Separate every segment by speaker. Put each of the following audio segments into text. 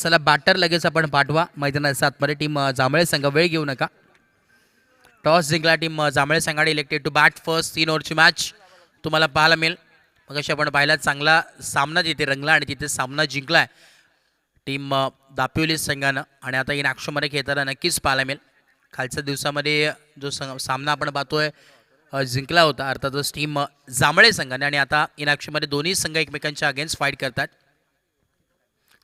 Speaker 1: चला बॅटर लगेच आपण पाठवा मैदानाच्या आतमध्ये. टीम जांभळे संघ वेळ घेऊ नका. टॉस जिंकला टीम जांभळे संघाने. Elected to bat first. 3 ओव्हरची मॅच तुम्हाला पाहायला मिळेल. मग अशी आपण पाहिला चांगला सामना जिथे रंगला आणि तिथे सामना जिंकलाय टीम दापिवली संघानं. आणि आता इन ॲक्शनमध्ये खेळताना नक्कीच पाहायला मिळेल. खालच्या दिवसामध्ये जो सामना आपण पाहतोय जिंकला होता अर्थातच टीम जांभळे संघाने. आणि आता इन ॲक्शनमध्ये दोन्ही संघ एकमेकांच्या अगेन्स्ट फाईट करतात.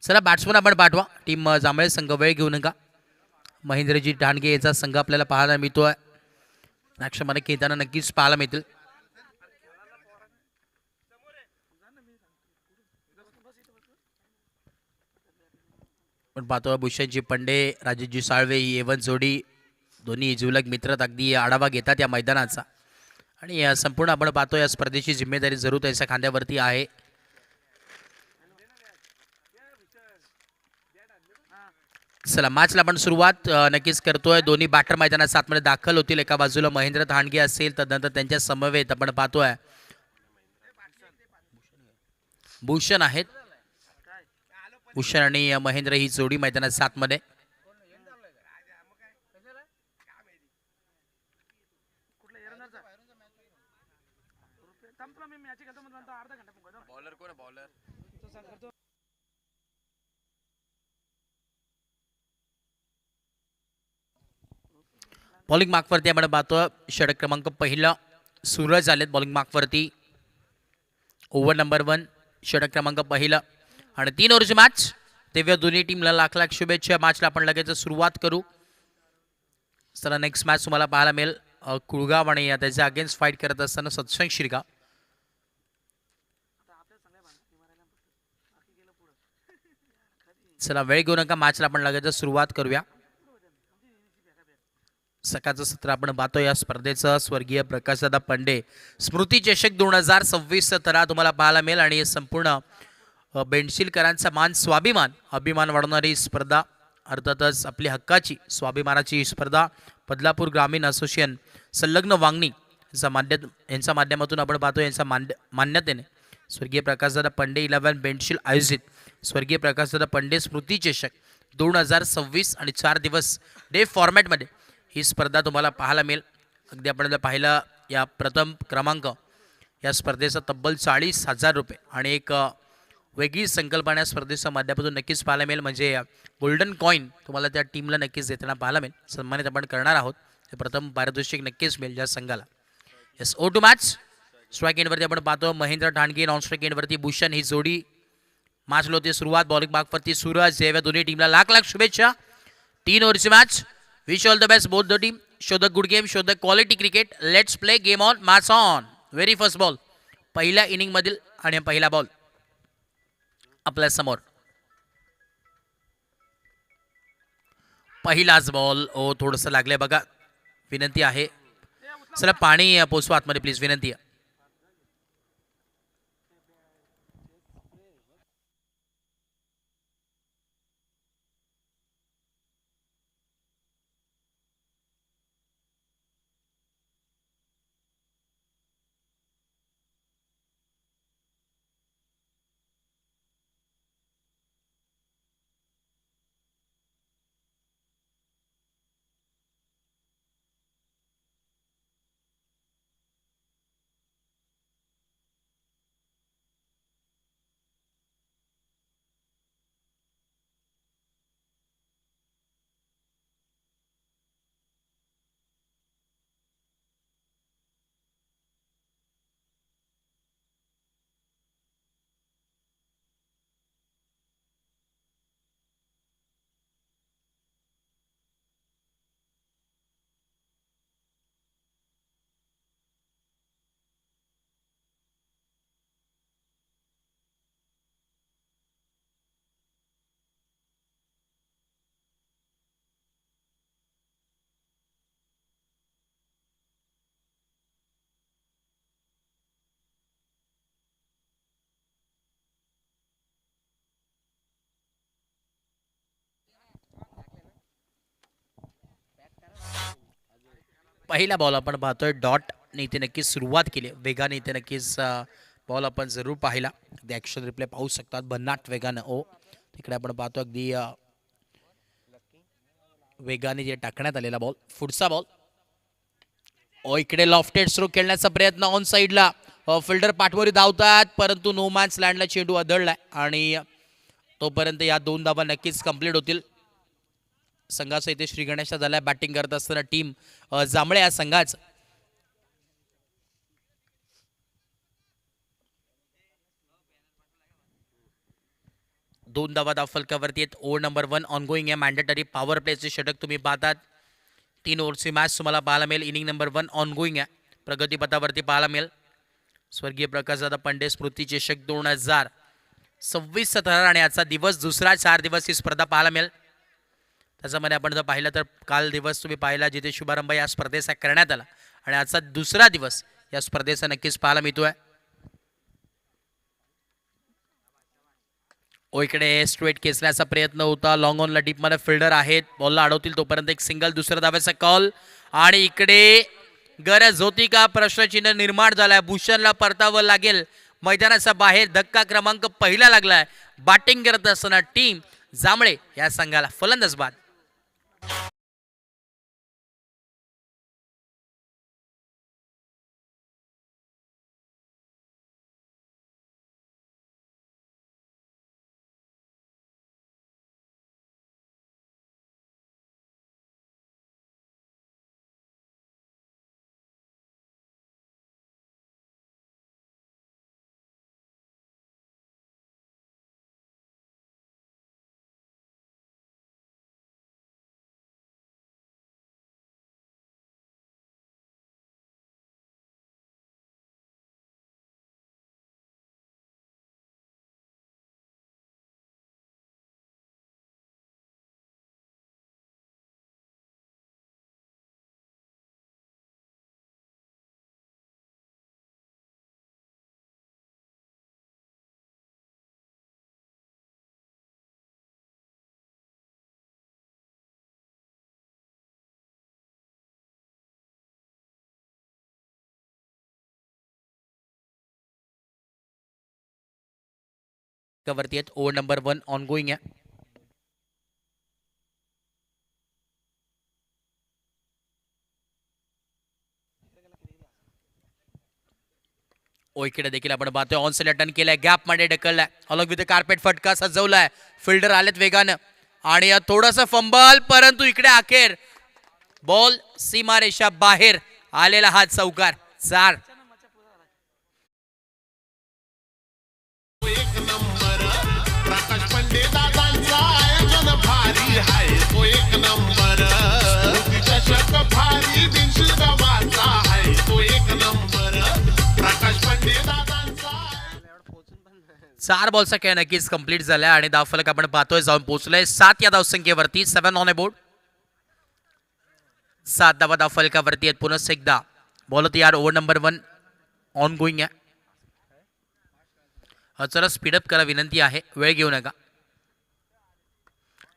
Speaker 1: चला बॅट्समन आपण पाठवा. टीम जांभळे संघ वेळ घेऊ नका. महेंद्रजी ठाणगे याचा संघ आपल्याला पाहायला मिळतोय. ॲक्शनमध्ये खेळताना नक्कीच पाहायला मिळतील. पण पाहतोय भूषणजी पंडे, राजेशजी साळवे ही एवन जोडी दोन्ही जिवलग मित्र अगदी आढावा घेतात या मैदानाचा. आणि संपूर्ण आपण पाहतो या स्पर्धेची जिम्मेदारी जरूर त्याच्या खांद्यावरती आहे. चला मॅचला आपण सुरुवात नक्कीच करतोय. दोन्ही बॅटर मैदानाच्या आतमध्ये दाखल होतील. एका बाजूला महेंद्र ठाणगे असेल तर नंतर त्यांच्या समवेत आपण पाहतोय भूषण आहेत. भूषण आणि महेंद्र ही जोडी मैदानाच्या आतमध्ये. बॉलिंग मार्कवरती आपण पाहतो षटक क्रमांक पहिला सूरज आलेत बॉलिंग मार्कवरती. ओव्हर नंबर 1 षटक क्रमांक पहिला आणि 3 ओव्हरची मॅच. तेव्हा दोन्ही टीमला लाख लाख शुभेच्छा. मॅचला आपण लगेच सुरुवात करू. चला नेक्स्ट मॅच तुम्हाला पाहायला मिळेल कुळगाव आणि त्याच्या अगेन्स्ट फाईट करत असताना सत्संग शिरगाव. चला वेळ घेऊ नका. मॅचला आपण लगेच सुरुवात करूया. सकाळचं सत्र आपण पाहतो या स्पर्धेचं स्वर्गीय प्रकाशदादा पंडे स्मृती चषक 2026 तरा तुम्हाला पाहायला मिळेल. आणि संपूर्ण बेंडशीलकरांचा मान स्वाभिमान अभिमान वाढवणारी स्पर्धा अर्थातच आपली हक्काची स्वाभिमानाची स्पर्धा बदलापूर ग्रामीण असोसिएशन संलग्न वांगणी यांच्या माध्यमातून आपण पाहतो. यांच्या मान्यतेने स्वर्गीय प्रकाशदादा पंडे 11 बेंडशील आयोजित स्वर्गीय प्रकाशदादा पंडे स्मृती चषक 2026 आणि 4 दिवस डे फॉर्मॅटमध्ये ही स्पर्धा तुम्हाला पाहायला मिळेल. अगदी आपण पाहिलं या प्रथम क्रमांक या स्पर्धेचा तब्बल 40,000 रुपये आणि एक वेगळी संकल्पना स्पर्धेच्या माध्यमातून नक्कीच पाहायला मिळेल. म्हणजे गोल्डन कॉईन तुम्हाला त्या टीमला नक्कीच देताना पाहायला मिळेल. सन्मानित आपण करणार आहोत. हे प्रथम पारितोषिक नक्कीच मिळेल या संघाला. Yes oh two match. Strike एंडवरती आपण पाहतो महेंद्र ठाणगे, नॉन स्ट्राईक एंडवरती भूषण ही जोडी. मॅचला होती सुरुवात. बॉलिंग मार्कवरती सूरज. या दोन्ही टीमला लाख लाख शुभेच्छा. 3 ओव्हरची match. Wish all the best both the team. Show the good game, show the quality cricket. Let's play game on, match on. Very first ball पहिल्या इनिंग मधील आणि पहिला बॉल आपल्या समोर. पहिलाच बॉल. ओ थोडंसं लागलंय बघा. विनंती आहे चला पाणी पोचवा आतमध्ये प्लीज. विनंती आहे. पहिला बॉल आपण पाहतोय डॉटने इथे नक्कीच सुरुवात केली. वेगाने इथे नक्कीच बॉल आपण जरूर पाहिला. ॲक्शन रिप्ले पाहू शकतात. भन्नाट वेगानं ओ इकडे आपण पाहतो अगदी वेगाने जे टाकण्यात आलेला बॉल, पुढचा बॉल. इकडे लॉफ्टेड स्ट्रोक खेळण्याचा प्रयत्न ऑन साईडला. फिल्डर पाठवरी धावतात परंतु नो मॅन्स लँडला चेंडू आदळलाय आणि तोपर्यंत या 2 धावा नक्कीच कंप्लीट होतील. संघाचा इथे श्री गणेश झालाय बॅटिंग करत असताना टीम जांभळे या संघाचं. दोन धावा फलकावरती आहेत. ओव्हर नंबर 1 ऑनगोईंग आहे. मॅन्डेटरी पॉवर प्लेचे षटक तुम्ही पाहतात. 3 ओव्हरची मॅच तुम्हाला पाहायला मिळेल. इनिंग नंबर 1 ऑनगोईंग आहे. प्रगतीपथावरती पाहायला मिळेल. स्वर्गीय प्रकाशदादा पंडे स्मृती चषक 2026 आणि आजचा दिवस दुसरा 4 दिवस ही स्पर्धा पाहायला मिळेल. त्याच्यामध्ये आपण जर पाहिलं तर काल दिवस तुम्ही पाहिला जिथे शुभारंभ या स्पर्धेचा करण्यात आला आणि आजचा दुसरा दिवस या स्पर्धेचा नक्कीच पाहायला मिळतोय. इकडे स्ट्रेट खेचण्याचा प्रयत्न होता. लॉंग ऑनला डीपमध्ये फिल्डर आहेत. बॉलला अडवतील तोपर्यंत एक सिंगल, दुसऱ्या धाव्याचा कॉल आणि इकडे गरज होती का प्रश्नचिन्ह निर्माण झालाय. भूषणला परतावं लागेल मैदानाच्या बाहेर. धक्का क्रमांक पहिला लागलाय. बॅटिंग करत असताना टीम जांभळे या संघाला फलंदाज बाद. वरती आहेत. ओव्हर नंबर 1 ऑनगोईंग आहे. इकडे देखील आपण पाहतोय ऑन साईडला टर्न केलाय. गॅप मध्ये ढकललाय. अलॉंग विथ कार्पेट फटका सजवलाय. फिल्डर आलेत वेगानं आणि थोडासा फंबल परंतु इकडे अखेर बॉल सीमारेषा बाहेर आलेला हा चौकार. 4 4 बॉलचा खेळ नक्कीच कंप्लीट झालाय आणि धावफलक आपण पाहतोय जाऊन पोहोचलोय 7 या धावसंख्येवरती. 7 ऑन अ बोर्ड. 7 धावा धावफलकावरती आहेत. पुन्हा एकदा बॉल तयार. ओव्हर नंबर 1 ऑन गोईंग आहे. चला स्पीडअप करा विनंती आहे. वेळ घेऊ नका.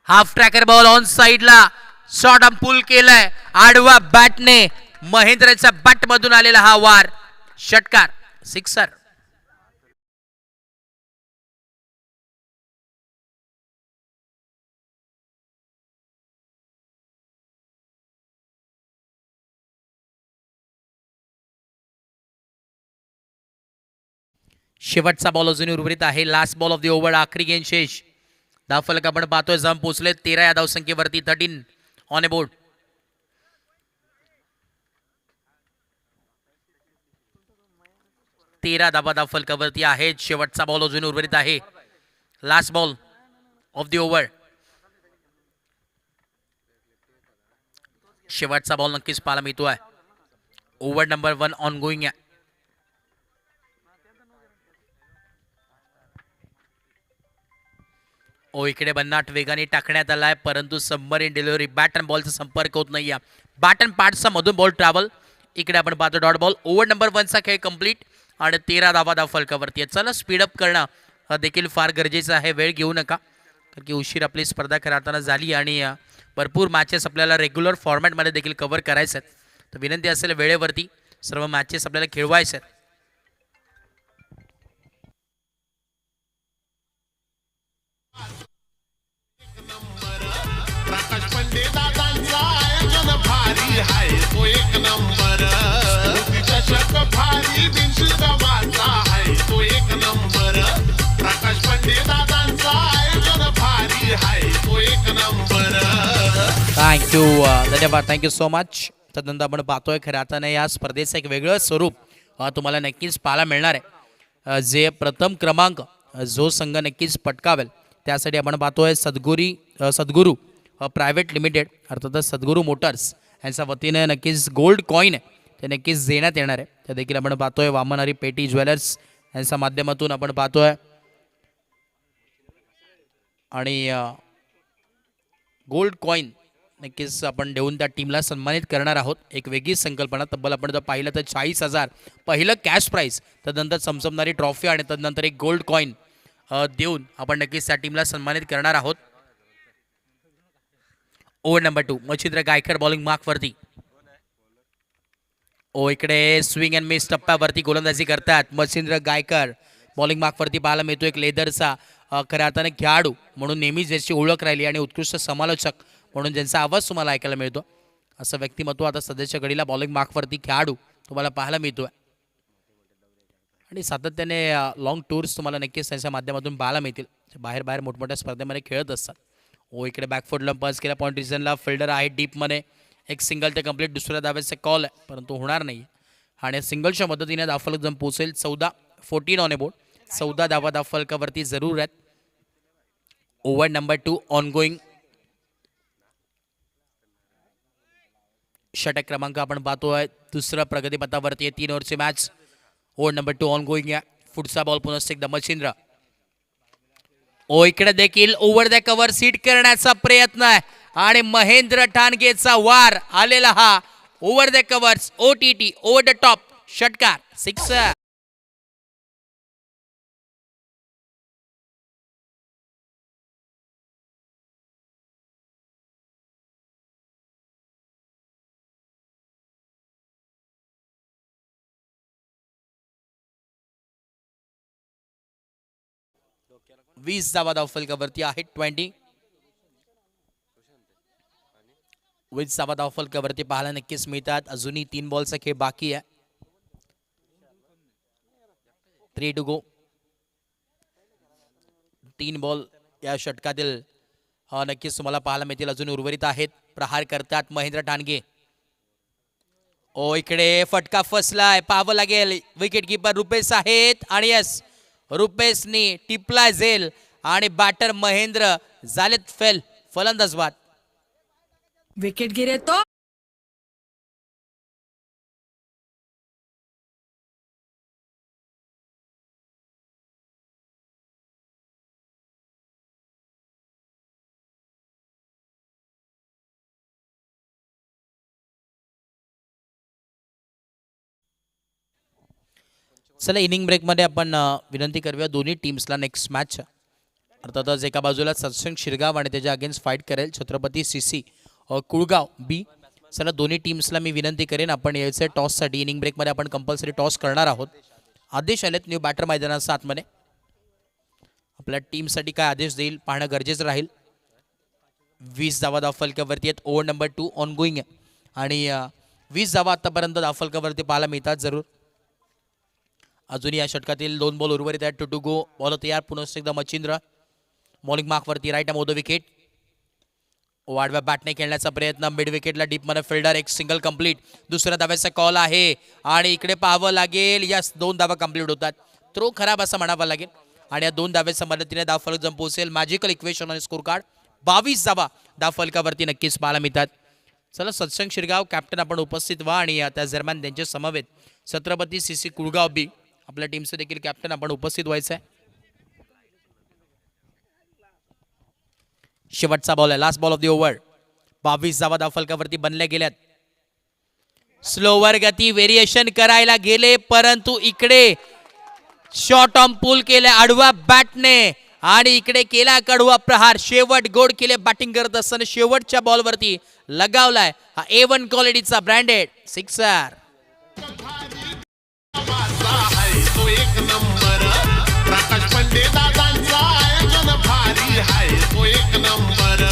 Speaker 1: हाफ ट्रॅकर बॉल ऑन साईडला. शॉट पुल केलाय आडवा बॅटने. महेंद्रच्या बॅट मधून आलेला हा वार. षटकार, सिक्सर. शेवटचा बॉल अजून उर्वरित आहे. Last ball of the over. आखरी गेंद शेष. धावफलक आपण पाहतोय जाऊन पोहोचले 13 या धावसंख्येवरती. 13 ऑन अ बोर्ड. 13 धावा धावफलकावरती आहेत. शेवटचा बॉल अजून उर्वरित आहे. Last ball of the over. शेवटचा बॉल नक्कीच पाहायला मिळतोय. ओव्हर नंबर 1 ऑन गोईंग आहे. इकडे बन्नाट वेगाने टाकण्यात आलाय परंतु सबमरीन डिलिव्हरी. बॅट अँड बॉलचा संपर्क होत नाहीये. बॅट अँड पार्टचा मधून बॉल ट्रॅव्हल. इकडे आपण पाहतो डॉट बॉल. ओव्हर नंबर 1चा खेळ कंप्लीट आणि 13 धावा धावफलकावरती. चला स्पीडअप करणं देखील फार गरजेचं आहे. वेळ घेऊ नका कारण की उशीर आपली स्पर्धा खेळताना झाली आणि भरपूर मॅचेस आपल्याला रेग्युलर फॉर्मॅटमध्ये देखील कव्हर करायचे आहेत. तर विनंती असेल वेळेवरती सर्व मॅचेस आपल्याला खेळवायचे आहेत.
Speaker 2: प्रकाश पंडे दादांचं आयोजन भारी हाय तो एक नंबर चषक भारी बिनशील गावाचा हाय तो एक नंबर प्रकाश पंडे दादांचं आयोजन भारी हाय तो एक नंबर.
Speaker 1: थँक्यू धन्यवाद, थँक्यू सो मच. त्यानंतर आपण पाहतोय खरं अर्थाने या स्पर्धेचं एक वेगळं स्वरूप तुम्हाला नक्कीच पाहायला मिळणार आहे. जे प्रथम क्रमांक जो संघ नक्कीच पटकावेल त्यासाठी आपण पाहतोय सद्गुरू प्रायव्हेट लिमिटेड अर्थातच सद्गुरू मोटर्स यांच्या वतीने नक्कीच गोल्ड कॉईन आहे ते नक्कीच देण्यात येणार आहे. त्या देखील आपण पाहतोय वामनहरी पेटी ज्वेलर्स यांच्या माध्यमातून आपण पाहतोय आणि गोल्ड कॉईन नक्कीच आपण देऊन त्या टीमला सन्मानित करणार आहोत. एक वेगळी संकल्पना. तब्बल आपण जर पाहिलं तर 40,000 पहिलं कॅश प्राईज, तदनंतर चमचमणारी ट्रॉफी आणि तदनंतर एक गोल्ड कॉईन देऊन आपण नक्कीच त्या टीमला सन्मानित करणार आहोत. Over number 2 Machhindra Gaikar bowling मार्कवरती. इकडे स्विंग अँड मिस टप्प्यावरती गोलंदाजी करतात मच्छिंद्र गायकर. बॉलिंग मार्कवरती पाहायला मिळतो एक लेदरचा खऱ्या अर्थाने खेळाडू म्हणून नेहमीच ज्याची ओळख राहिली आणि उत्कृष्ट समालोचक म्हणून ज्यांचा आवाज तुम्हाला ऐकायला मिळतो असं व्यक्तिमत्व आता सध्याच्या घडीला बॉलिंग मार्कवरती खेळाडू तुम्हाला पाहायला मिळतो आणि सातत्याने लॉंग टूर्स तुम्हाला नक्कीच त्यांच्या माध्यमातून पाहायला मिळतील. बाहेर मोठमोठ्या स्पर्धेमध्ये खेळत असतात. इकडे बॅकफूट लंपर्स केला पॉईंट रिजनला फिल्डर आहे डीपमध्ये. एक सिंगल ते कंप्लीट दुसऱ्या धावेचा कॉल आहे परंतु होणार नाही आणि सिंगलच्या मदतीने धावफलक जम पोहोचेल 14 ऑन ए बोर्ड. 14 धावा धावफलकावरती जरूर आहेत. Over number 2 on going. षटक क्रमांक आपण पाहतोय दुसऱ्या प्रगतीपथावरती 3 ओव्हरची match. Over number 2 on going. पुढचा बॉल पुन्हा एकदा मच्छिंद्र. इकडे देखील ओव्हर द कव्हर सीट करण्याचा प्रयत्न आहे आणि महेंद्र ठाणगेचा वार आलेला हा over the covers OTT over the top षटकार 6. वीस धावा धावफलकावरती आहेत. 20 धावा धावफलकावरती पाहायला नक्कीच मिळतात. अजूनही 3 बॉलचा खेळ बाकी आहे. 3 टू गो. 3 बॉल या षटकातील नक्कीच तुम्हाला पाहायला मिळतील. अजून उर्वरित आहेत. प्रहार करतात महेंद्र ठाणगे. इकडे फटका फसलाय पाहावं लागेल. विकेट किपर रुपेश आहेत आणि यस रुपेशनी टिपला झेल आणि बॅटर महेंद्र झालेत फेल. फलंदाज बाद.
Speaker 3: विकेट गिरे तो
Speaker 1: चला इनिंग ब्रेकमध्ये आपण विनंती करूया दोन्ही टीम्सला नेक्स्ट मॅच अर्थातच एका बाजूला सत्संग शिरगाव आणि त्याच्या अगेन्स्ट फाईट करेल छत्रपती CC कुळगाव B. चला दोन्ही टीम्सला मी विनंती करेन आपण यायचं टॉससाठी. इनिंग ब्रेकमध्ये आपण कंपल्सरी टॉस करणार आहोत. आदेश आलेत न्यू बॅटर मैदानाच्या आतमध्ये. आपल्या टीमसाठी काय आदेश देईल पाहणं गरजेचं राहील. 20 धावा धावफलकावरती आहेत. ओव्हर नंबर 2 ऑन गोईंग आणि 20 धावा आतापर्यंत धावफलकावरती पाहायला मिळतात जरूर. अजून या षटकातील 2 बॉल उर्वरित आहेत. 2 टू गो. बॉल तयार पुन्हा एकदा मच्छिंद्र. बॉलिंग मार्कवरती राईट मोदो विकेट. वाडव्या बॅटने खेळण्याचा प्रयत्न. मिड विकेटला डीपमध्ये फिल्डर. एक सिंगल कंप्लीट. दुसऱ्या धाव्याचा कॉल आहे आणि इकडे पाहावं लागेल. यास 2 धावा कंप्लीट होतात. थ्रो खराब असं म्हणावं लागेल आणि या 2 धाव्याच्या मदतीने धावफलक जम पोहोचेल. मॅजिकल इक्वेशन आणि स्कोर कार्ड 22 धावा धावफलकावरती नक्कीच पाहायला मिळतात. चला सत्संग शिरगाव कॅप्टन आपण उपस्थित व्हा आणि त्याच दरम्यान त्यांच्या समवेत छत्रपती CC कुळगाव B आपल्या टीमचे देखील कॅप्टन आपण उपस्थित व्हायचं आहे. शेवटचा बॉल आहे. Last ball of the over. 22 धावा धावफलकावरती बनल्या गेल्यात. स्लोवर गती व्हेरिएशन करायला गेले परंतु इकडे शॉर्ट ऑन पूल केले आडवा बॅटने आणि इकडे केला कडवा प्रहार. शेवट गोड केले बॅटिंग करत असताना शेवटच्या बॉलवरती लगावलाय हा A1 क्वालिटीचा ब्रँडेड 6.
Speaker 2: तो एक नंबर प्रकाश पंडे दादांचं आयोजन भारी हाय तो एक नंबर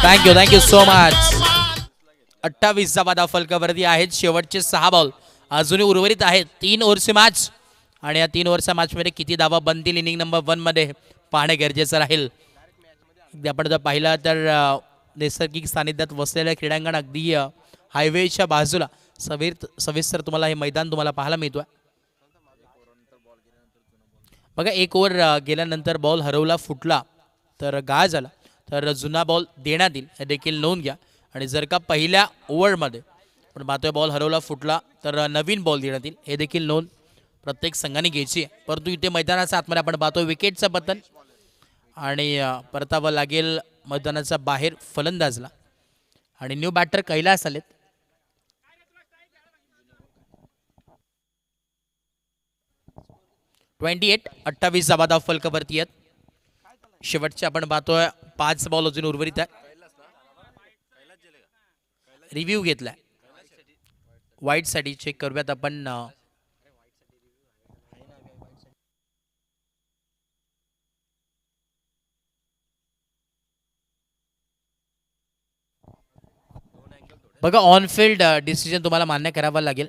Speaker 1: थँक्यू सो मच. 28 धावा फलकावरती आहेत. शेवटचे 6 बॉल अजूनही उर्वरित आहेत. 3 ओव्हरची मॅच आणि या 3 ओव्हरच्या मॅचमध्ये किती धावा बनतील इनिंग नंबर 1 मध्ये पाहणे गरजेचं राहील. अगदी आपण जर पाहिलं तर नैसर्गिक सानिध्यात वसलेलं क्रीडांगण अगदी हायवेच्या बाजूला सविस्तर तुम्हाला हे मैदान तुम्हाला पाहायला मिळतोय. बघा, 1 ओव्हर गेल्यानंतर बॉल हरवला, फुटला तर गाळ झाला तर जुना बॉल देण्यात येईल हे देखील नोंद घ्या. आणि जर का पहिल्या ओव्हरमध्ये आपण पाहतोय बॉल हरवला, फुटला तर नवीन बॉल देण्यात येईल हे देखील नोंद प्रत्येक संघाने घ्यायची आहे. परंतु इथे मैदानाच्या आतमध्ये आपण पाहतोय विकेटचं पतन आणि परतावं लागेल मैदानाच्या बाहेर फलंदाजला. आणि न्यू बॅटर कैलास आलेत. (28) 28 धावा फलकावरती आहेत. शेवटचे आपण पाहतोय 5 बॉल अजून उर्वरित आहे. रिव्ह्यू घेतलाय वाईट साठी. चेक करूयात आपण. बघा, ऑन फील्ड डिसिजन तुम्हाला मान्य करावा लागेल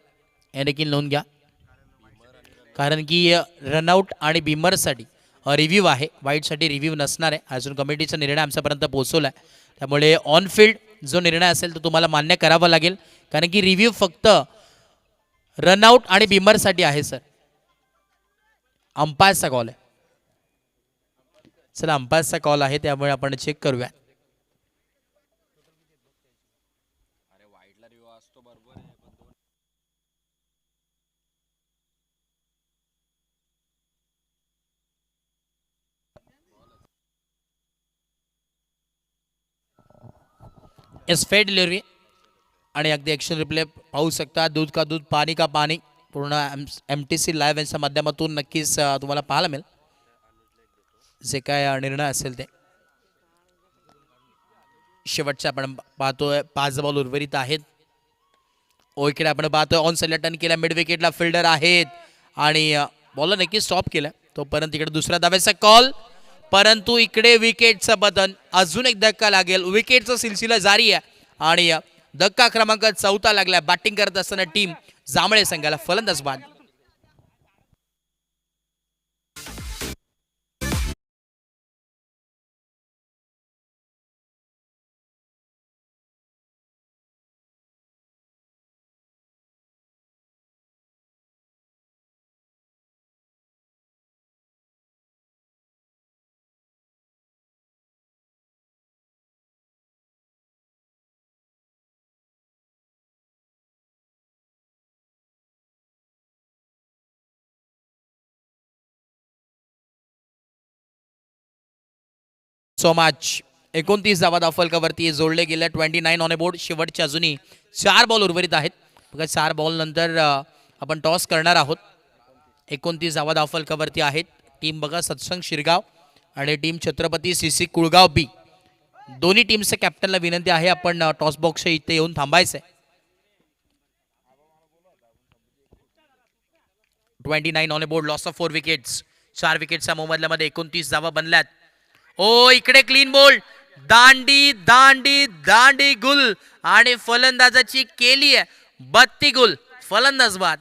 Speaker 1: हे देखील नोंद घ्या. कारण की रनआउट आणि बिमरसाठी रिव्ह्यू आहे, वाईटसाठी रिव्ह्यू नसणार आहे. अजून कमिटीचा निर्णय आमच्यापर्यंत पोहोचवला आहे. त्यामुळे ऑन फील्ड जो निर्णय असेल तो तुम्हाला मान्य करावा लागेल. कारण की रिव्ह्यू फक्त रनआउट आणि बिमरसाठी आहे सर. अंपायरचा कॉल आहे. चला, अंपायरचा कॉल आहे त्यामुळे आपण चेक करूया. फेड डिलिव्हरी आणि अगदी ॲक्शन रिप्ले पाहू शकता. दूध का दूध, पाणी का पाणी, पूर्ण MTC लाईव्ह यांच्या माध्यमातून नक्कीच तुम्हाला पाहायला मिळेल जे काय निर्णय असेल ते. शेवटचे आपण पाहतोय 5 बॉल उर्वरित आहेत. इकडे आपण पाहतोय ऑन साईडला टर्न केला, मिड विकेटला फिल्डर आहेत आणि बॉलर नक्की स्टॉप केला. तोपर्यंत इकडे दुसऱ्या धावेचा कॉल, परंतु इकडे विकेटचं बटन. अजून एक धक्का लागेल. विकेटचा सिलसिला जारी आहे आणि धक्का क्रमांक 4 लागला. बॅटिंग करत असताना टीम जांभळे संघाला फलंदाज बाद. So much. 29 धावा फलकावरती जोडले गेले. 29 ऑन अ बोर्ड. शेवटचे अजूनही 4 बॉल उर्वरित आहेत. बघा, 4 बॉल नंतर आपण टॉस करणार आहोत. 29 धावा फलकावरती आहेत. टीम बघा सत्संग शिरगाव आणि team Chhatrapati CC Kulgaon B. दोन्ही टीमच्या कॅप्टनला विनंती आहे आपण टॉस बॉक्स इथे येऊन थांबायचं आहे. 29 on a board. Loss of 4 wickets. 4 विकेटच्या मोबदल्यामध्ये 29 धावा बनल्यात. इकडे क्लीन बोल्ड, दांडी दांडी दांडी गुल आणि फलंदाजाची केली आहे 32 गुल. फलंदाज बाद.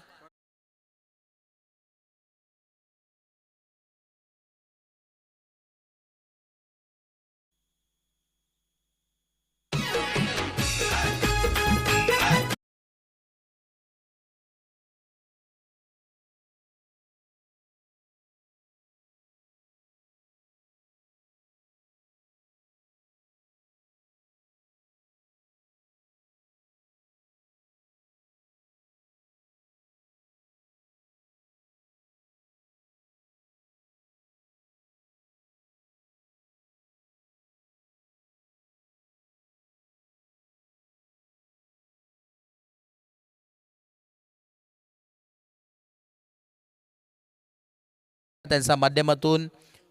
Speaker 1: त्यांच्या माध्यमातून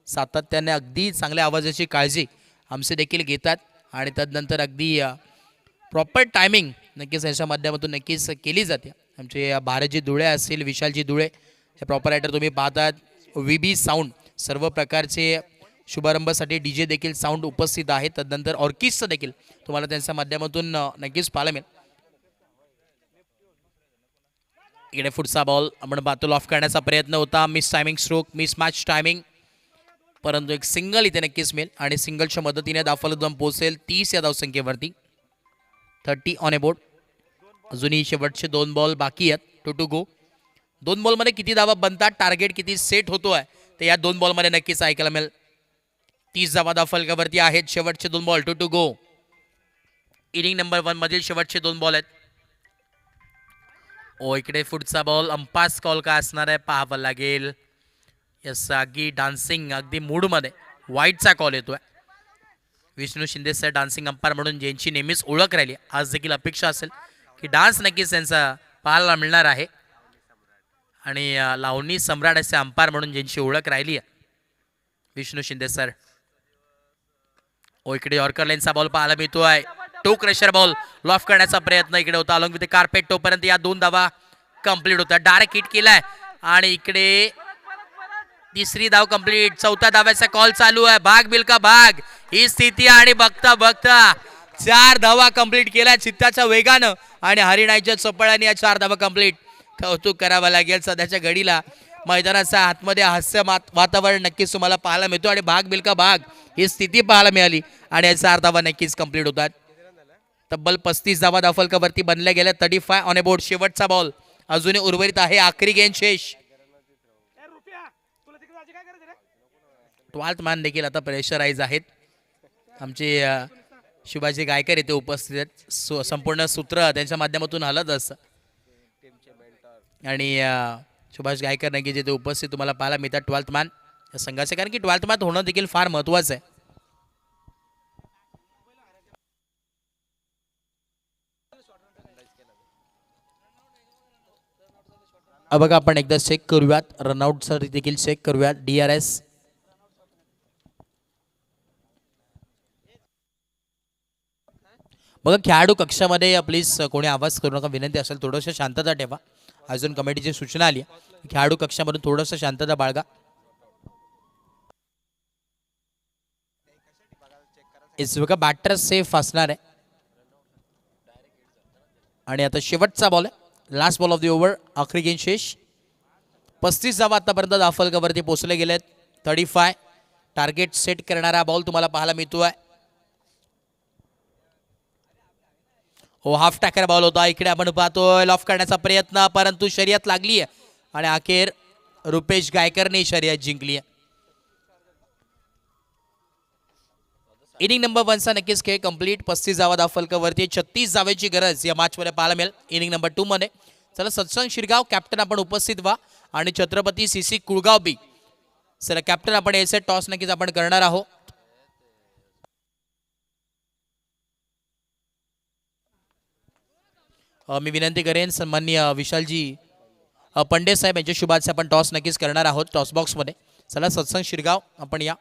Speaker 1: सातत्याने अगदी चांगल्या आवाजाची काळजी आमचे देखील घेतात आणि तदनंतर अगदी प्रॉपर टायमिंग नक्कीच यांच्या माध्यमातून नक्कीच केली जाते. आमचे भारतजी धुळे असतील, विशालजी धुळे हे प्रॉपर रायटर तुम्ही पाहतात. VB साऊंड सर्व प्रकारचे शुभारंभासाठी डीजे देखील साऊंड उपस्थित आहे. तदनंतर ऑर्केस्ट्रा देखील तुम्हाला त्यांच्या माध्यमातून नक्कीच पाहायला मिळेल. इकडे पुढचा बॉल आपण पाहतो लॉफ करण्याचा प्रयत्न होता. Miss timing stroke, miss match timing, परंतु एक सिंगल इथे नक्कीच मिळेल आणि सिंगलच्या मदतीने धावफलक पोहोचेल 30 या धावसंख्येवरती. 30 ऑन ए बोर्ड. अजूनही शेवटचे 2 बॉल बाकी आहेत. To go. 2 बॉलमध्ये किती धावा बनतात, टार्गेट किती सेट होतोय ते या 2 बॉलमध्ये नक्कीच ऐकायला मिळेल. 30 धावा धावफलकावरती आहेत. शेवटचे 2 ball. To go. Inning number 1 मधील शेवटचे 2 बॉल आहेत. इकडे पुढचा बॉल अंपास कॉल काय असणार आहे पाहावं लागेल. यस, अगदी डान्सिंग, अगदी मूडमध्ये वाईटचा कॉल येतोय. Vishnu Shinde sir dancing umpire म्हणून ज्यांची नेहमीच ओळख राहिली, आज देखील अपेक्षा असेल की डान्स नक्कीच त्यांचा पाहायला मिळणार आहे. आणि लावणी सम्राट असे अंपायर म्हणून ज्यांची ओळख राहिली आहे विष्णू शिंदे सर. इकडे यॉर्कर लाईनचा बॉल पाहायला मिळतोय. टो क्रशर बॉल लॉफ करण्याचा प्रयत्न इकडे होता. अलॉंग विथ कार्पेट टोपर्यंत या 2 धावा कंप्लीट होत्या. डायरेक्ट हिट केलाय आणि इकडे 3री धाव कंप्लीट. 4थ्या धाव्याचा कॉल चालू आहे. भाग बिलका भाग ही स्थिती आणि बघता बघता 4 धावा कंप्लीट केल्या चित्ताच्या वेगानं आणि हरिणाईच्या चपळाने या 4 धावा कंप्लीट. कौतुक करावं लागेल. सध्याच्या घडीला मैदानाच्या आतमध्ये हास्य वातावरण नक्कीच तुम्हाला पाहायला मिळतो आणि भाग बिलका भाग ही स्थिती पाहायला मिळाली आणि या 4 धावा नक्कीच कंप्लीट होतात. तब्बल 35 धावा धावफलकावरती बनल्या गेल्या. 35 ऑन ए बोर्ड. शेवटचा बॉल अजूनही उर्वरित आहे. आखरी गेंद शेष. 12th मॅन देखील आता प्रेशराईज आहेत. आमचे शिवाजी गायकर येथे उपस्थित आहेत. संपूर्ण सूत्र त्यांच्या माध्यमातून हलत असतं आणि सुभाष गायकर नक्की जिथे उपस्थित तुम्हाला पाहायला मिळतात 12th मॅन या संघाचे. कारण की 12th मॅन होणं देखील फार महत्त्वाचं आहे. बघा आपण एकदा चेक करूयात. रनआउट देखील चेक करूयात. DRS बघा. खेळाडू कक्षामध्ये प्लीज कोणी आवाज करू नका, विनंती असेल. थोडंसं शांतता ठेवा. अजून कमिटीची सूचना आली आहे. खेळाडू कक्षामधून थोडंसं शांतता बाळगा. इस बघा बॅटर सेफ असणार आहे आणि आता शेवटचा बॉल आहे. Last ball of the over. आखरी गेंद शेष. 35 धावा आतापर्यंत धावफलकावरती पोहोचले गेलेत. 35 टार्गेट सेट करणारा बॉल तुम्हाला पाहायला मिळतोय. हाफ टॅकर बॉल होता. इकडे आपण पाहतोय लॉफ करण्याचा प्रयत्न, परंतु शर्यत लागली आहे आणि अखेर रुपेश गायकरने शर्यत जिंकली आहे. इनिंग नंबर 1चा नक्कीच खेळ कंप्लीट. 35 धावा धावफलकावरती. 36 धावेची गरज या मॅचमध्ये पाहायला मिळेल. इनिंग नंबर 2 मध्ये. चला सत्संग शिरगाव कॅप्टन आपण उपस्थित व्हा आणि छत्रपती CC कुळगाव बी. चला कॅप्टन आपण याचे टॉस नक्कीच आपण करणार आहोत. मी विनंती करेन सन्माननीय विशालजी पंडे साहेब यांच्या शुभाचे आपण टॉस नक्कीच करणार आहोत टॉस बॉक्समध्ये. चला सत्संग शिरगाव आपण या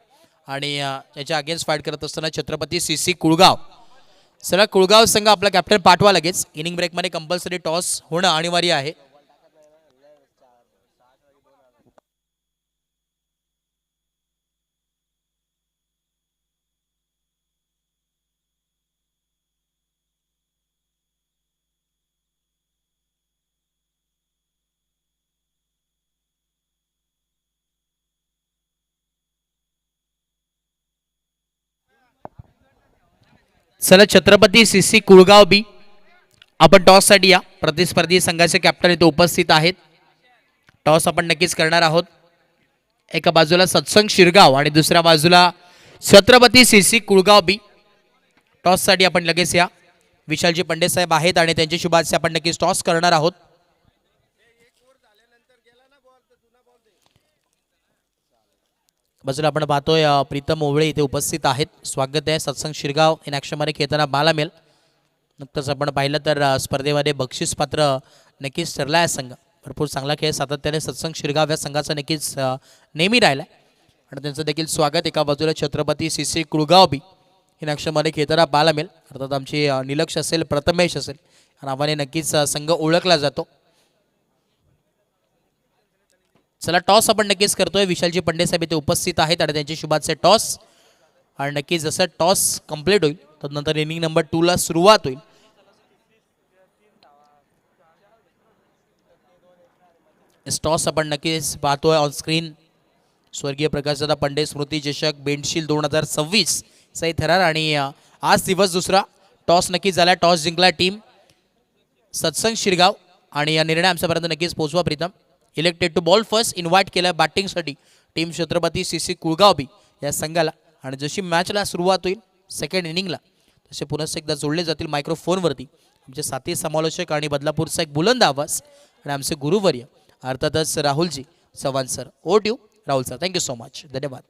Speaker 1: आणि याच्या अगेन्स्ट फाईट करत असताना छत्रपती CC कुळगाव. चला कुळगाव संघ आपला कॅप्टन पाठवा लगेच. इनिंग ब्रेकमध्ये कंपल्सरी टॉस होणं अनिवार्य आहे. चला छत्रपती CC कुळगाव बी आपण टॉससाठी या. प्रतिस्पर्धी संघाचे कॅप्टन इथे उपस्थित आहेत. टॉस आपण नक्कीच करणार आहोत. एका बाजूला सत्संग शिरगाव आणि दुसऱ्या बाजूला छत्रपती CC कुळगाव बी. टॉससाठी आपण लगेच या. विशालजी पंडे साहेब आहेत आणि त्यांच्या शुभाचे आपण नक्कीच टॉस करणार आहोत. बाजूला आपण पाहतोय प्रीतम ओवळे इथे उपस्थित आहेत. स्वागत आहे. सत्संग शिरगाव इन ॲक्शनमध्ये खेळताना पाहायला मिळेल. नुकतंच आपण पाहिलं तर स्पर्धेमध्ये बक्षीस पात्र नक्कीच ठरला आहे संघ. भरपूर चांगला खेळ सातत्याने सत्संग शिरगाव या संघाचा नक्कीच नेहमी राहिला आणि त्यांचं देखील स्वागत. एका बाजूला Chhatrapati CC Kulgaon be in ॲक्शनमध्ये खेळताना पाहायला मिळेल. अर्थात आमची निलक्ष असेल, प्रथमेश असेल या नावाने नक्कीच संघ ओळखला जातो. चला टॉस आपण नक्कीच करतोय. विशालजी पंडे साहेब इथे उपस्थित आहेत आणि त्यांच्या शुभाचे टॉस. आणि नक्कीच जसं टॉस कंप्लीट होईल तर नंतर इनिंग नंबर 2 ला सुरुवात होईल. टॉस आपण नक्कीच पाहतोय ऑन स्क्रीन. स्वर्गीय प्रकाशदादा पंडे स्मृती चषक बेंडशील 2026 चा थरार आणि आज दिवस दुसरा. टॉस नक्कीच झाला. टॉस जिंकला टीम सत्संग शिरगाव आणि या निर्णय आमच्यापर्यंत नक्कीच पोहोचवा. Pritam elected to bowl first. Invite केलं बॅटिंगसाठी टीम छत्रपती CC कुळगाव या संघाला. आणि जशी मॅचला सुरुवात होईल सेकंड इनिंगला तसे पुन्हा एकदा जोडले जातील मायक्रोफोनवरती आमचे साथी समालोचक आणि बदलापूरचा एक बुलंद आवाज आणि आमचे गुरुवर्य अर्थातच राहुलजी Chavan sir. Over to you Rahul sir. Thank you so much. धन्यवाद.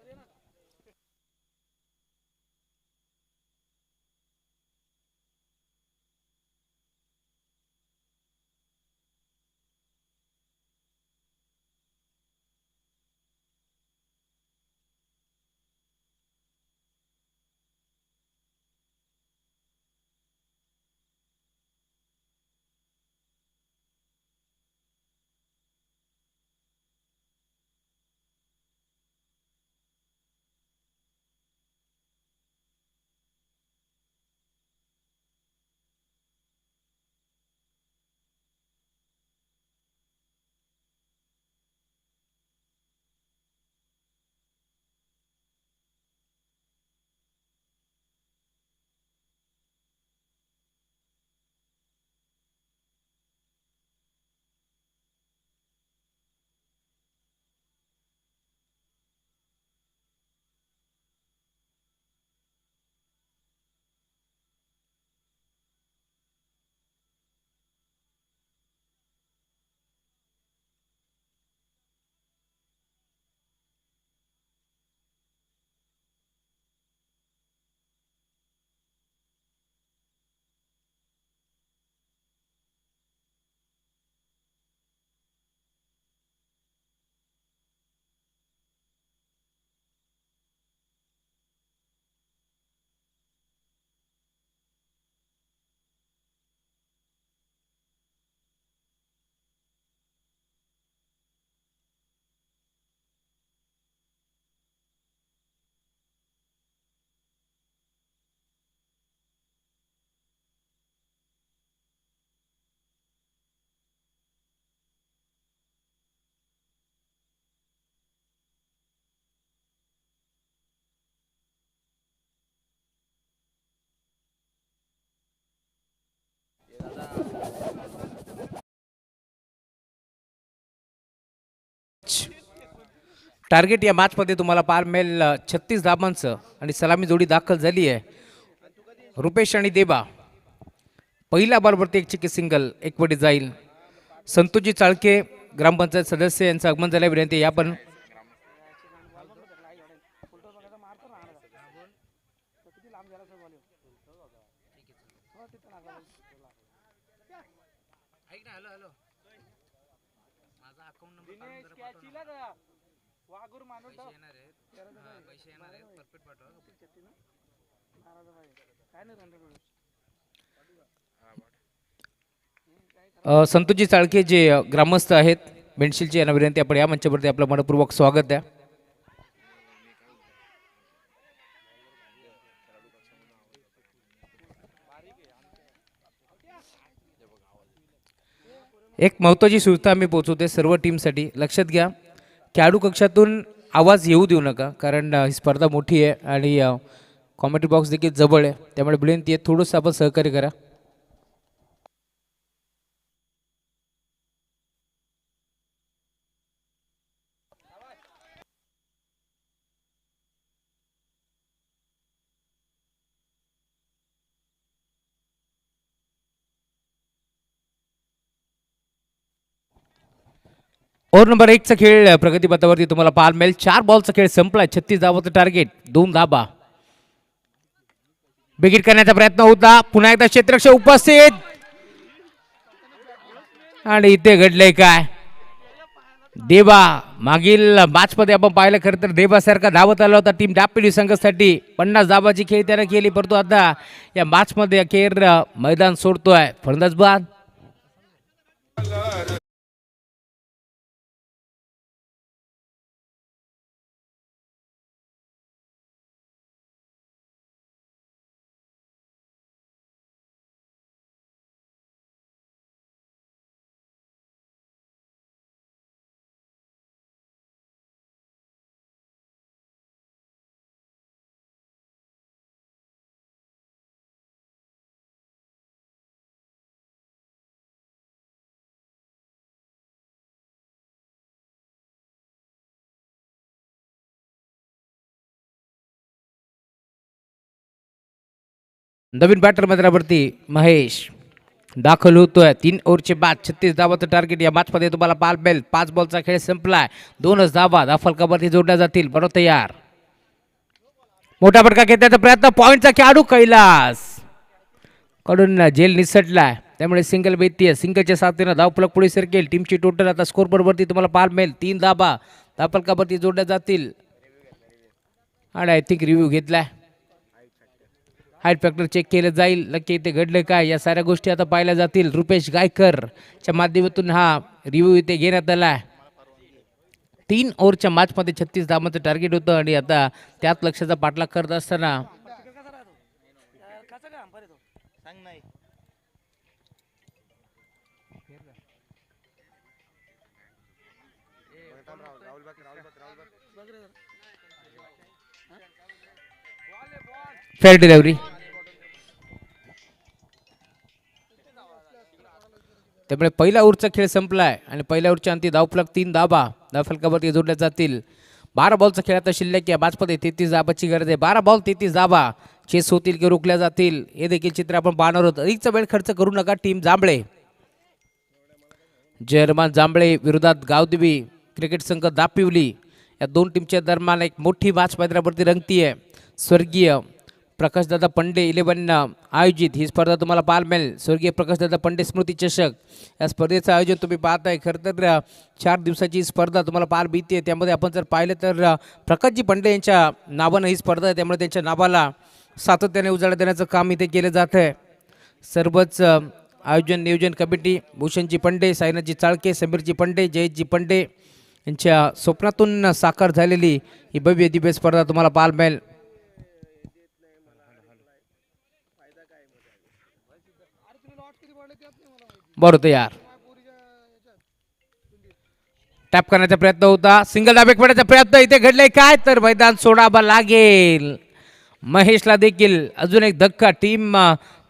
Speaker 4: टार्गेट या मॅचमध्ये तुम्हाला पार मिळेल 36 धाबांचं आणि सलामी जोडी दाखल झाली आहे. रुपेश आणि देबा पहिल्या बॉलवरती एक चिकी सिंगल एकवटी जाईल. संतोषजी चाळके ग्रामपंचायत सदस्य यांचं आगमन झालं. विनंती या पण संतोषजी चाळके जे ग्रामस्थ आहेत बेंडशीलचे यांना विनंती आपण या मंचावरती आपलं मनपूर्वक स्वागत द्या. एक महत्त्वाची सूचना आम्ही पोहोचवते सर्व टीमसाठी. लक्षात घ्या खेळाडू कक्षातून आवाज येऊ देऊ नका कारण ही स्पर्धा मोठी आहे आणि कॉमेंट्री बॉक्स देखील जवळ आहे. त्यामुळे विनंती आहे थोडंसं आपण सहकार्य करा. ओव्हर नंबर 1 चा खेळ प्रगतीपथावरती तुम्हाला पाहायला मिळेल. 4 बॉलचा खेळ संपला. 36 धावाचं टार्गेट 2 धाबा. बिगिट करण्याचा प्रयत्न होता. पुन्हा एकदा क्षेत्ररक्षक उपस्थित आणि इथे घडलंय काय. देबा मागील मॅच मध्ये आपण पाहिलं खरं तर देबा सारखा धावत आला होता टीम डापिडी संघासाठी. 50 धाबाची खेळी त्याने केली परंतु आता या मॅच मध्ये अखेर मैदान सोडतोय फलंदाज बाद. नवीन बॅटर मैदानावरती महेश दाखल होतोय. 3 ओव्हरचे बाद 36 धावाचं टार्गेट. या मॅचमध्ये तुम्हाला पाहायला मिळेल. 5 बॉलचा खेळ संपलाय. 2च धावा धाफलकावरती जोडल्या जातील. बरोबर तयार. मोठा फटका घेण्याचा प्रयत्न. पॉइंटचा खेळाडू कैलास कडून झेल निसटलाय. त्यामुळे सिंगल बेतीय. सिंगलच्या साथीनं धावफलक पुढे सरकेल. टीमची टोटल आता स्कोर वरती तुम्हाला पाहायला मिळेल. 3 धावा धाफलकावरती जोडल्या जातील. आणि आय थिंक रिव्ह्यू घेतलाय. हाईट फॅक्टर चेक केलं जाईल. नक्की इथे घडलं काय या साऱ्या गोष्टी आता पाहिल्या जातील. रुपेश गायकरच्या माध्यमातून हा रिव्ह्यू इथे घेण्यात आला. 3 ओव्हरच्या मॅचमध्ये 36 धावांचं टार्गेट होतं आणि आता त्यात लक्षाचा पाठलाग करत असताना फेअर डिलिव्हरी. त्यामुळे पहिला ओव्हरचा खेळ संपलाय आणि पहिल्या ओव्हरच्या अंती धावफलक 3 धावा धावफलकावरती जोडल्या जातील. 12 बॉलचा खेळ आता शिल्लक या मॅचमध्ये 33 धावाची गरज आहे. 12 बॉल 33 धावा चेस होतील की रोखल्या जातील हे देखील चित्र आपण पाहणार आहोत. अधिकचा वेळ खर्च करू नका. टीम जांभळे जयरमान जांभळे विरोधात गावदेवी क्रिकेट संघ दापिवली या दोन टीमच्या दरम्यान एक मोठी मॅच मैदानावरती रंगतीये. स्वर्गीय प्रकाशदादा पंडे 11 आयोजित ही स्पर्धा तुम्हाला पाहायला मिळेल. स्वर्गीय प्रकाशदादा पंडे स्मृती चषक या स्पर्धेचं आयोजन तुम्ही पाहताय. खरं तर 4 दिवसाची स्पर्धा तुम्हाला पाहायला मिळते. त्यामध्ये आपण जर पाहिलं तर प्रकाशजी पंडे यांच्या नावानं ही स्पर्धा आहे. त्यामुळे त्यांच्या नावाला सातत्याने उजाळा देण्याचं काम इथे केलं जातं आहे. सर्वच आयोजन नियोजन कमिटी भूषणजी पंडे, साईनाथजी चाळके, समीरजी पंडे, जयजी पंडे यांच्या स्वप्नातून साकार झालेली ही भव्य दिव्य स्पर्धा तुम्हाला पाहायला मिळेल. बरोबर तयार. टॅप करण्याचा प्रयत्न होता. सिंगल दाबेक पडण्याचा प्रयत्न इथे घडलाय काय तर मैदान सोडावा लागेल. महेशला देखील अजून एक धक्का. टीम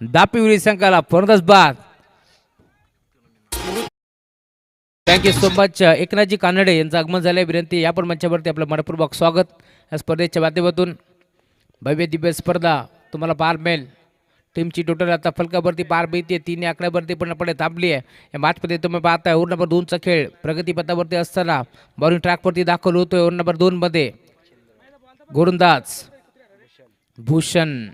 Speaker 4: दापिवली संघाला फर्दस बाद. Thank you so much. एकनाथजी कानडे यांचं आगमन झालंय. विनंती या पण मंचावरती आपलं मनपूर्वक स्वागत. या स्पर्धेच्या माध्यमातून भव्य दिव्य स्पर्धा तुम्हाला पाहायला मिळेल. टीमची टोटल आता फलकावरती पार मिळते. 3 आकड्यावरती पण आपण थांबली आहे. या मॅचमध्ये तुम्ही पाहताय ओव्हर नंबर 2चा खेळ प्रगतीपथावरती असताना बॉलिंग ट्रॅकवरती दाखल होतोय. ओव्हर नंबर 2 मध्ये गोलंदाज भूषण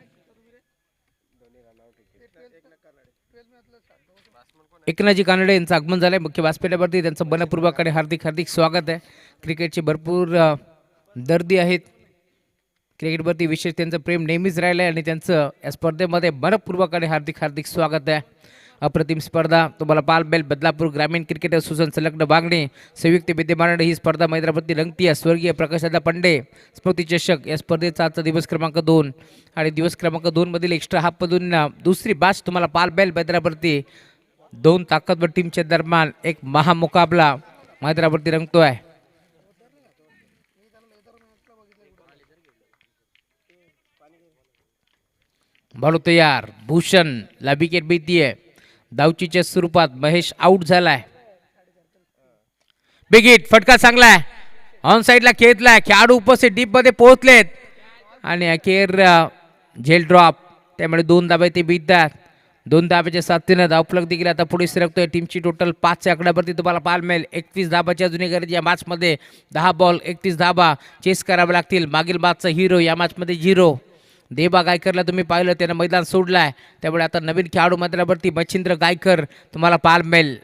Speaker 4: एकनाथजी कानडे यांचं आगमन झालंय. मुख्य व्यासपीठावरती त्यांचं मनपूर्वक आणि हार्दिक हार्दिक स्वागत आहे. क्रिकेटची भरपूर दर्दी आहेत. क्रिकेटवरती विशेष त्यांचं प्रेम नेहमीच राहिलं आहे आणि त्यांचं या स्पर्धेमध्ये मनपूर्वक आणि हार्दिक हार्दिक स्वागत आहे. अप्रतिम स्पर्धा तुम्हाला पाहायला मिळेल. बदलापूर ग्रामीण क्रिकेट असोसिएशन संलग्न बागणे संयुक्त विद्यमानाने ही स्पर्धा मैदानावरती रंगती आहे. स्वर्गीय प्रकाशदादा पंडे स्मृती चषक या स्पर्धेचा आजचा दिवस क्रमांक 2 आणि दिवस क्रमांक 2 मधील एक्स्ट्रा हाफमधून दुसरी बॅच तुम्हाला पाहायला मिळेल. मैदानावरती 2 ताकदवर टीमच्या दरम्यान एक महामुकाबला मैदानावरती रंगतोय. बॉल तयार. भूषण ला विकेट भीतीये. धावचीच्या स्वरूपात महेश आउट झालाय. बिग हिट फटका चांगलाय. ऑन साईडला खेळलाय. खेळाडू उपस्थित डीप मध्ये पोहोचलेत आणि अखेर झेल ड्रॉप. त्यामुळे 2 धाबे ते बीततात. 2 धाब्याच्या साथीनं धावफलक देखील आता पुढे सरकतोय. टीमची टोटल 5 आकड्यावरती तुम्हाला पाहायला मिळेल. 31 धाबाची अजूनही गरज. या मॅचमध्ये 10 बॉल 31 धाबा चेस करावे लागतील. मागील मॅचचा हिरो या मॅचमध्ये 0 देबा गायकरला तुम्ही पाहिलं त्यानं मैदान सोडलाय. त्यामुळे आता नवीन खेळाडू मैदानावरती मच्छिंद्र गायकर तुम्हाला पाहायला मिळेल.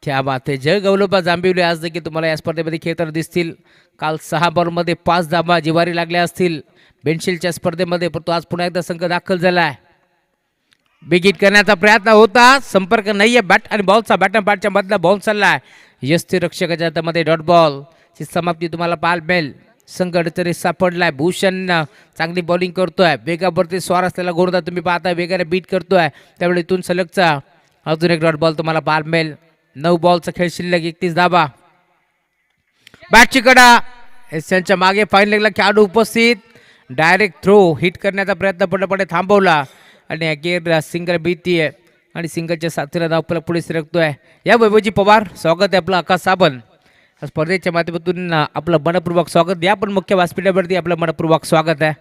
Speaker 4: क्या बात आहे. जय गौलोबा जांभिवली आज देखील तुम्हाला या स्पर्धेमध्ये खेळताना दिसतील. काल 6 बॉलमध्ये 5 धाबा जिवारी लागल्या असतील बेनशिलच्या स्पर्धेमध्ये, परंतु आज पुन्हा एकदा संघ दाखल झालाय. बिग हिट करण्याचा प्रयत्न होता. संपर्क नाहीये. बॅट आणि बॉलचा बॅट आणि बॅटच्या मधला बॉल चाललाय. यष्टी रक्षकाच्या हातामध्ये डॉट बॉल ची समाप्ती तुम्हाला पाहायला मिळेल. संघ अडचणीत सापडलाय. भूषण चांगली बॉलिंग करतोय. वेगावरती स्वार असलेला गोलंदाज तुम्ही पाहताय वेगाने बीट करतोय. त्यावेळी इथून सलगचा अजून एक डॉट बॉल तुम्हाला पाहायला मिळेल. 9 बॉलचा खेळ शिल्लक 31 धाबा. बॅटची कडा एसच्या मागे फाईन लेगला खेळाडू उपस्थित. डायरेक्ट थ्रो हिट करण्याचा प्रयत्न पूर्णपणे थांबवला आणि अखेर सिंगल भीती आणि सिंगलच्या साथीला धावफलक पुढे सरकतोय. या वैभवजी पवार स्वागत आहे आपलं. आकाश साबण स्पर्धेच्या माध्यमातून आपलं मनपूर्वक स्वागत. या पण मुख्य व्यासपीठावरती आपलं मनपूर्वक स्वागत आहे.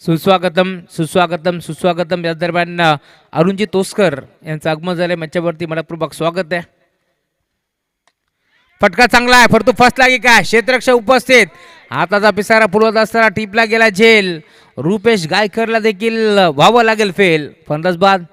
Speaker 4: सुस्वागतम सुस्वागतम सुस्वागतम. या दरम्यान अरुणजी तोसकर यांचं आगमन झालंय मंचावरती. मनपूर्वक स्वागत आहे. फटका चांगला आहे, परंतु फसला की काय? क्षेत्ररक्षक उपस्थित. हाताचा पिसारा पुरवत असताना टिपला गेला झेल. रुपेश गायकरला देखील व्हावं लागेल फेल. फलंदाज बाद.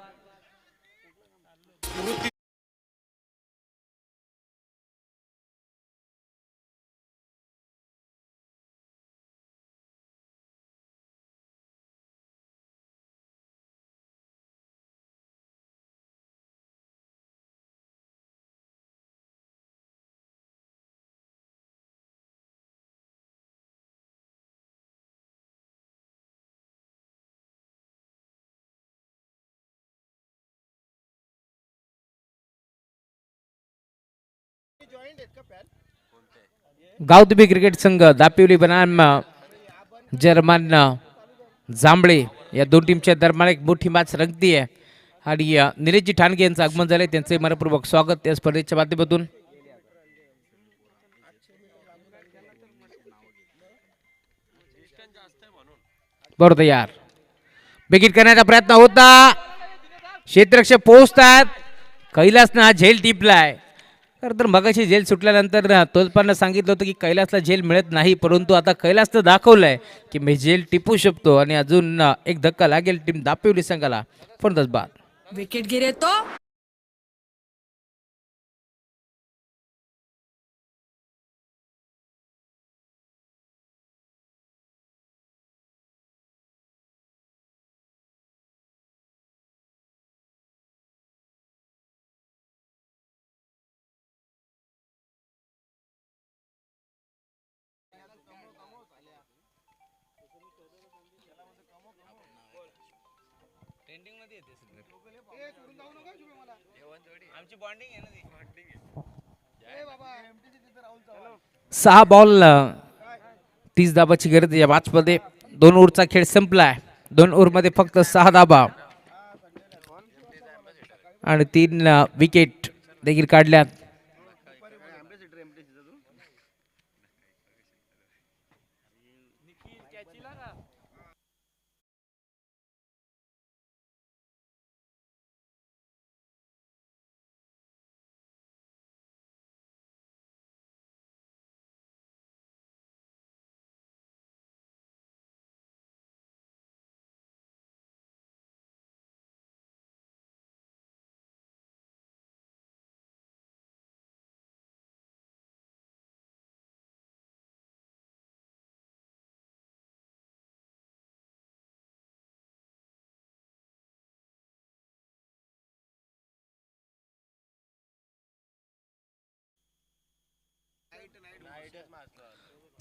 Speaker 4: गावदेवी क्रिकेट संघ दापिवली बनाम जर्मन जांभळे या दोन टीमच्या दरम्यान एक मोठी मॅच रंगती आहे आणि निलेशजी ठाणगे यांचं आगमन झालंय. त्यांचे मनपूर्वक स्वागत या स्पर्धेच्या माध्यमातून. बरोबर यार, बिगिट करण्याचा प्रयत्न होता. क्षेत्ररक्षक पोहोचतात. कैलासनं हा झेल टिपलाय. खरं तर मगाशी झेल सुटल्यानंतर तोलपांना सांगितलं होतं की कैलासला झेल मिळत नाही, परंतु आता कैलासनं दाखवलंय की मी झेल टिपू शकतो आणि अजून एक धक्का लागेल टीम दापिवली संघाला. फलंदाज बाद.
Speaker 3: विकेट गिरे तो
Speaker 4: सहा बॉल 30 धाबाची गरज या मॅचमध्ये. 2 ओव्हरचा खेळ संपलाय. 2 ओव्हरमध्ये फक्त 6 धाबा आणि 3 विकेट देखील काढल्यात.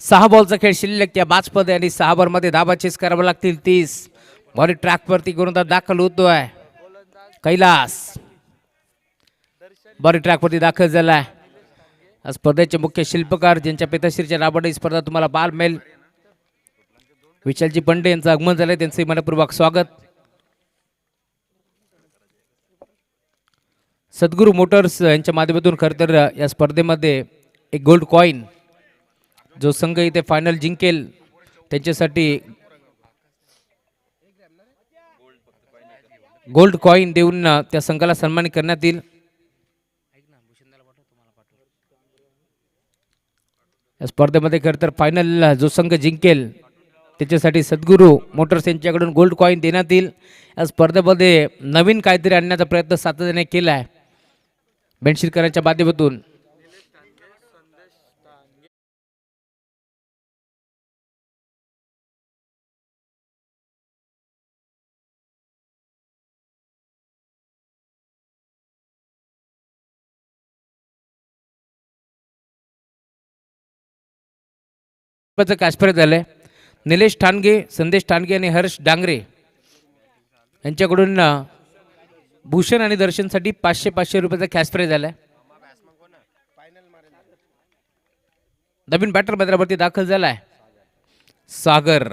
Speaker 4: सहा बॉलचा खेळ शिल्लक त्या बाजपदे आणि 6 ओव्हरमध्ये धाबा चेस करावं लागतील 30. बॉडी ट्रॅकवरती गोलंदाज दाखल होतोय. कैलास बॉडी ट्रॅकवरती दाखल झालाय. स्पर्धेचे मुख्य शिल्पकार ज्यांच्या पिताश्रीच्या नावाने स्पर्धा तुम्हाला बाल मेल विशालजी पंडे यांचं आगमन झालंय. त्यांचे मनपूर्वक स्वागत. सद्गुरू मोटर्स यांच्या माध्यमातून खरं तर या स्पर्धेमध्ये एक गोल्ड कॉईन जो संघ इथे फायनल जिंकेल त्यांच्यासाठी गोल्ड कॉईन देऊन त्या संघाला सन्मानित करण्यात येईल. या स्पर्धेमध्ये खरं तर फायनल जो संघ जिंकेल त्याच्यासाठी सद्गुरू मोटर्स यांच्याकडून गोल्ड कॉईन देण्यात येईल. या स्पर्धेमध्ये नवीन काहीतरी आणण्याचा प्रयत्न सातत्याने केला आहे बेंडशिरकरांच्या माध्यमातून. काश्मीर झालंय. निलेश ठाणगे, संदेश ठाणगे आणि हर्ष डांगरे यांच्याकडून भूषण आणि दर्शनसाठी 500 रुपयाचा कॅश प्राइज झालाय. नवीन बॅटर मैदानावरती दाखल झालाय सागर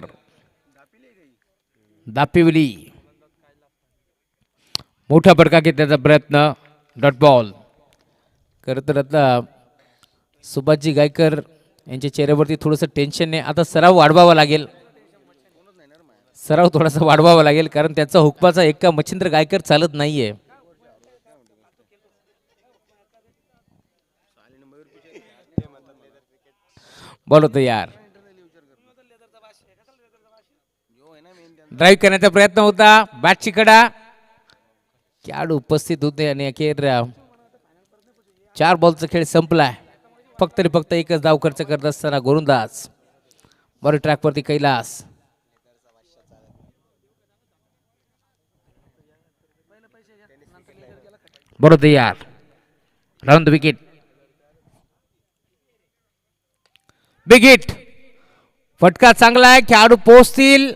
Speaker 4: दापिवली. मोठा फटका घेण्याचा प्रयत्न, डॉट बॉल. खरं तर आता सुभाषजी गायकर यांच्या चेहऱ्यावरती थोडंसं टेन्शन आहे. आता सराव वाढवावा लागेल. सराव थोडासा वाढवावा लागेल, कारण त्याचा हुकमाचा एका मच्छिंद्र गायकर चालत नाहीये. बोलो तयार. ड्राईव्ह करण्याचा प्रयत्न होता, बॅटची कडा, खेळाडू उपस्थित होते आणि अखेर 4 बॉलचा खेळ संपलाय. फक्त आणि फक्त एकच धाव खर्च करत असताना गोलंदाज बॉल ट्रॅकवरती कैलास. बरो तयार. Round wicket. Big hit. फटका चांगला आहे, खेळाडू पोहोचतील.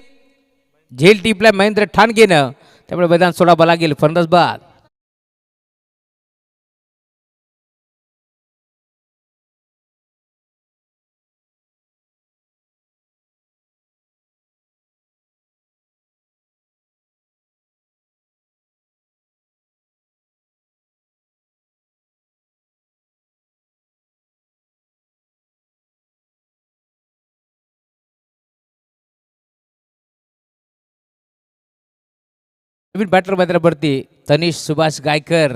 Speaker 4: झेल टिपला महेंद्र ठाणगेनं, त्यामुळे मैदान सोडावं लागेल. फलंदाज बाद. नवीन बॅटर मैदानावरती तनिष सुभाष गायकर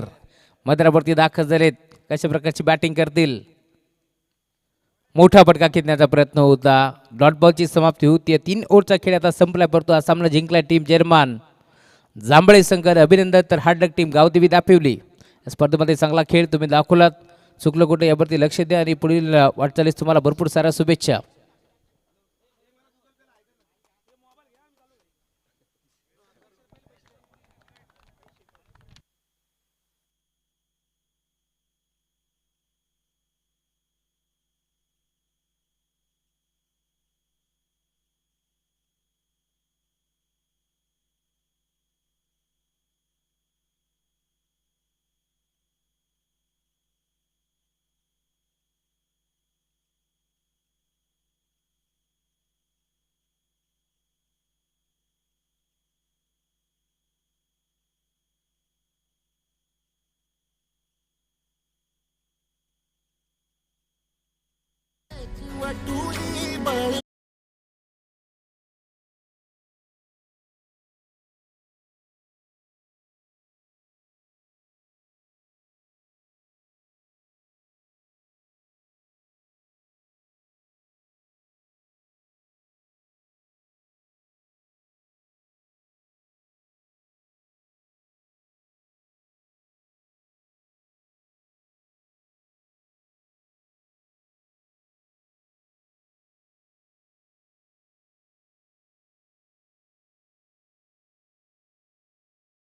Speaker 4: मैदानावरती दाखल झालेत. कशा प्रकारची बॅटिंग करतील. मोठा फटका खेचण्याचा प्रयत्न होता. डॉट बॉलची समाप्ती होती. 3 ओव्हरचा खेळ आता संपला, परंतु हा सामना जिंकला टीम जर्मन जांभळे संघाने. अभिनंदन. तर हार्डक टीम गावदेवी दापिवली. या स्पर्धेमध्ये चांगला खेळ तुम्ही दाखवलात. चुकलं कुठे यावरती लक्ष द्या आणि पुढील वाटचालीस तुम्हाला भरपूर साऱ्या शुभेच्छा.
Speaker 5: What do